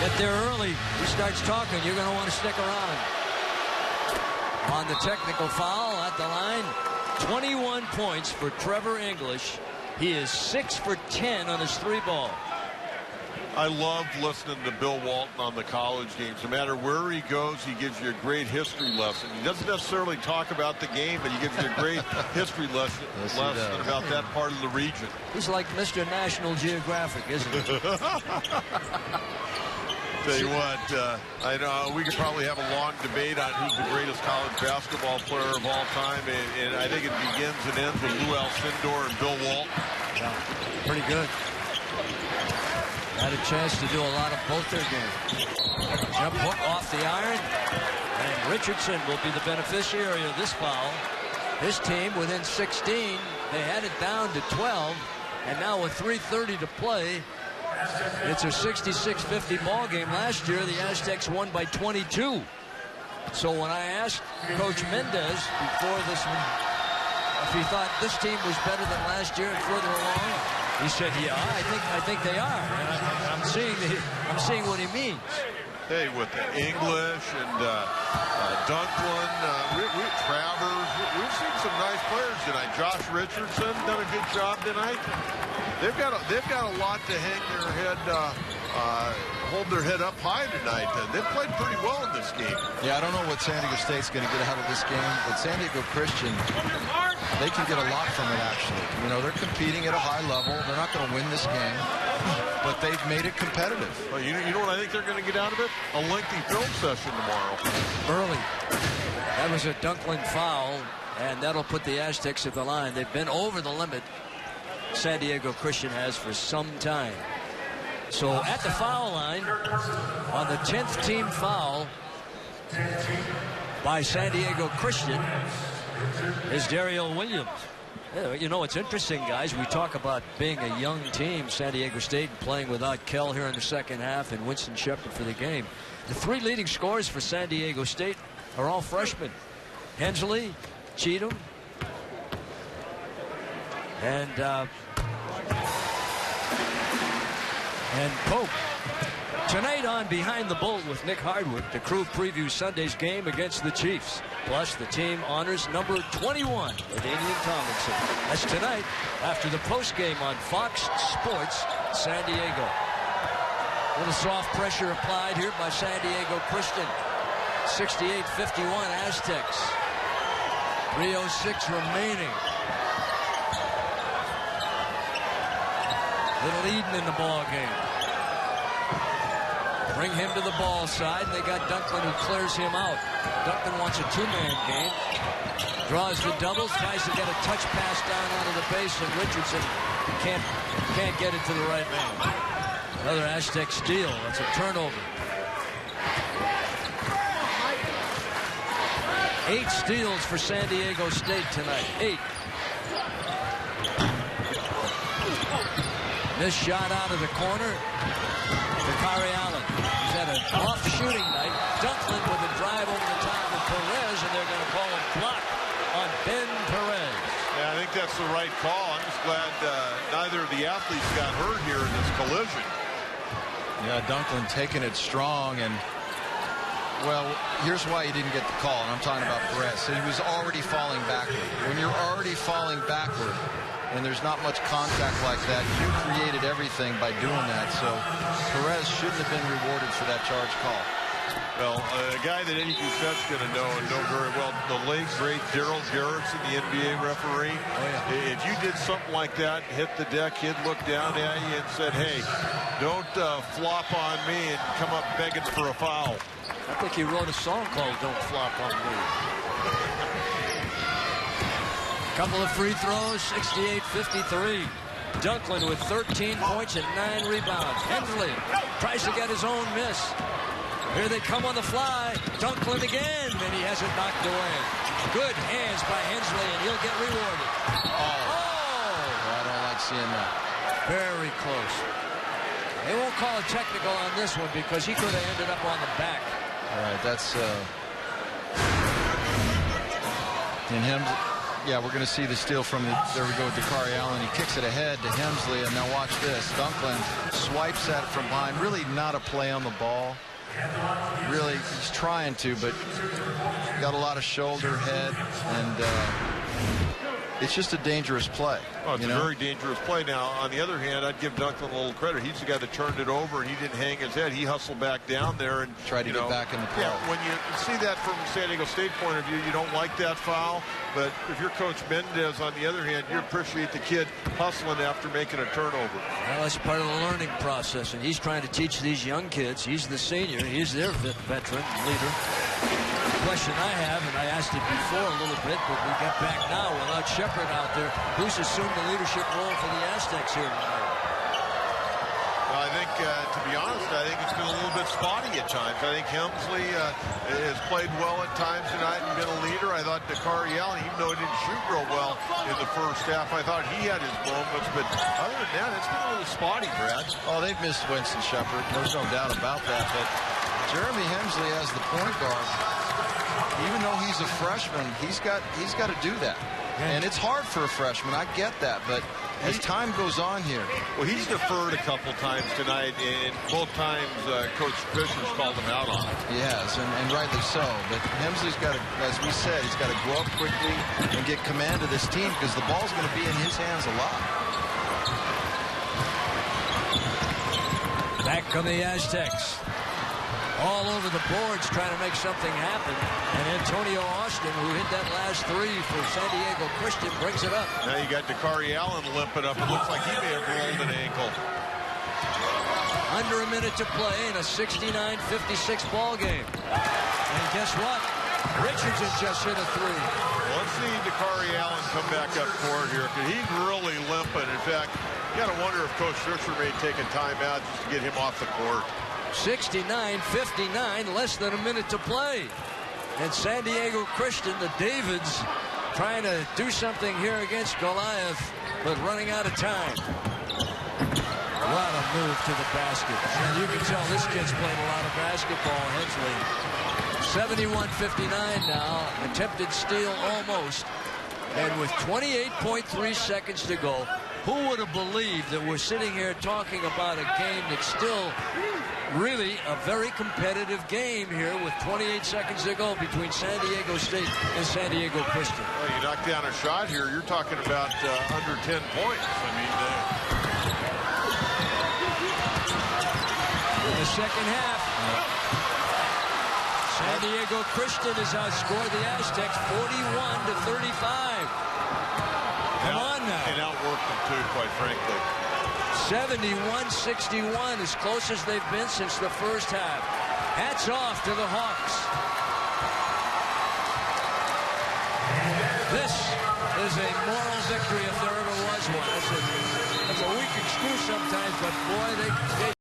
Get there early. He starts talking. You're going to want to stick around. On the technical foul at the line, 21 points for Trevor English. He is 6 for 10 on his 3-ball. I loved listening to Bill Walton on the college games. No matter where he goes, he gives you a great history lesson. He doesn't necessarily talk about the game, but he gives you a great history lesson about that part of the region. He's like Mr. National Geographic, isn't he? Tell you what, I know we could probably have a long debate on who's the greatest college basketball player of all time, and I think it begins and ends with Lou Alcindor and Bill Walton. Yeah, pretty good. Had a chance to do a lot of both their games. Jump hook off the iron, and Richardson will be the beneficiary of this foul. His team within 16. They had it down to 12, and now with 3:30 to play, it's a 66-50 ball game. Last year, the Aztecs won by 22. So when I asked Coach Mendez before this one if he thought this team was better than last year and further along, he said, "Yeah, I think they are." And I'm seeing what he means. Hey, with English and Dunklin, Travers, we've seen some nice players tonight. Josh Richardson done a good job tonight. They've got a lot to hang their head, hold their head up high tonight. They've played pretty well in this game. Yeah, I don't know what San Diego State's going to get out of this game, but San Diego Christian, they can get a lot from it, actually. You know, they're competing at a high level. They're not going to win this game, but they've made it competitive. Well, you know what I think they're going to get out of it? A lengthy film session tomorrow. Early. That was a Dunklin foul, and that'll put the Aztecs at the line. They've been over the limit. San Diego Christian has for some time. So at the foul line, on the 10th team foul by San Diego Christian, is Daryl Williams. You know, it's interesting, guys. We talk about being a young team, San Diego State, playing without Kell here in the second half and Winston Shepard for the game. The 3 leading scorers for San Diego State are all freshmen. Hensley, Cheatham, and Pope. Tonight on Behind the Bolt with Nick Hardwick, the crew previews Sunday's game against the Chiefs. Plus, the team honors number 21, LaDainian Tomlinson. That's tonight after the postgame on Fox Sports San Diego. A little soft pressure applied here by San Diego Christian. 68-51 Aztecs. 3:06 remaining. Little Eden in the ball game. Bring him to the ball side, and they got Dunklin who clears him out. Dunklin wants a 2-man game. Draws the doubles, tries to get a touch pass down onto the base, and Richardson can't get it to the right man. Another Aztec steal. That's a turnover. 8 steals for San Diego State tonight. 8. This shot out of the corner. Bakari Allen. He's had an off shooting night. Dunklin with a drive over the top of Perez, and they're going to call a block on Ben Perez. Yeah, I think that's the right call. I'm just glad neither of the athletes got hurt here in this collision. Yeah, Dunklin taking it strong, and well, here's why he didn't get the call, and I'm talking about Perez. So he was already falling backward. When you're already falling backward and there's not much contact like that, you created everything by doing that. So Perez shouldn't have been rewarded for that charge call. Well, a guy that Eddie Doucette's going to know and know very well, the late, great Daryl Garrettson, the NBA referee. Oh, yeah. If you did something like that, hit the deck, he'd look down at you and said, hey, don't flop on me and come up begging for a foul. I think he wrote a song called Don't Flop on Me. Couple of free throws, 68-53. Dunklin with 13 points and 9 rebounds. Hensley tries to get his own miss. Here they come on the fly. Dunklin again, and he has it knocked away. Good hands by Hensley, and he'll get rewarded. I don't like seeing that. Very close. They won't call a technical on this one because he could have ended up on the back. All right, that's and him. Yeah, we're going to see the steal from there we go with Dakari Allen. He kicks it ahead to Hemsley, and now watch this. Dunklin swipes at it from behind. Really not a play on the ball. Really, he's trying to, but got a lot of shoulder, head, and it's just a dangerous play. Oh, it's a very dangerous play. Now, on the other hand, I'd give Dunklin a little credit. He's the guy that turned it over, and he didn't hang his head. He hustled back down there and tried to get back in the play. Yeah, when you see that from San Diego State point of view, you don't like that foul. But if you're Coach Mendez, on the other hand, you appreciate the kid hustling after making a turnover. Well, that's part of the learning process, and he's trying to teach these young kids. He's the senior. He's their veteran leader. The question I have, and I asked it before a little bit, but we get back now without Shepherd out there. Who's assumed the leadership role for the Aztecs here tonight? Well, I think, to be honest, I think it's been a little bit spotty at times. I think Hemsley has played well at times tonight and been a leader. I thought Dakari Allen, even though he didn't shoot real well in the first half, I thought he had his moments. But other than that, it's been a little spotty, Brad. Oh, they've missed Winston Shepherd. There's no doubt about that. But Jeremy Hemsley as the point guard, even though he's a freshman, he's got to do that. And it's hard for a freshman. I get that, but as time goes on here. Well, he's deferred a couple times tonight, and both times Coach Fisher's called him out on it. He has, and rightly so. But Hemsley's got to, as we said, he's got to grow up quickly and get command of this team because the ball's going to be in his hands a lot. Back come the Aztecs. All over the boards trying to make something happen. And Antonio Austin, who hit that last three for San Diego Christian, brings it up. Now you got Dakari Allen limping up. It looks like he may have rolled an ankle. Under a minute to play in a 69-56 ball game. And guess what? Richardson just hit a three. Well, let's see Dakari Allen come back up court here, because he's really limping. In fact, you got to wonder if Coach Fisher may take a timeout just to get him off the court. 69-59, less than a minute to play. And San Diego Christian, the Davids, trying to do something here against Goliath, but running out of time. What a move to the basket. And you can tell this kid's played a lot of basketball, Hensley. 71-59 now. Attempted steal almost. And with 28.3 seconds to go, who would have believed that we're sitting here talking about a game that's still really a very competitive game here with 28 seconds to go between San Diego State and San Diego Christian. Well, you knock down a shot here, you're talking about under 10 points. I mean, in the second half, San Diego Christian has outscored the Aztecs 41-35. Come on now. And outworked them too, quite frankly. 71-61, as close as they've been since the first half. Hats off to the Hawks. This is a moral victory if there ever was one. That's a weak excuse sometimes, but boy, they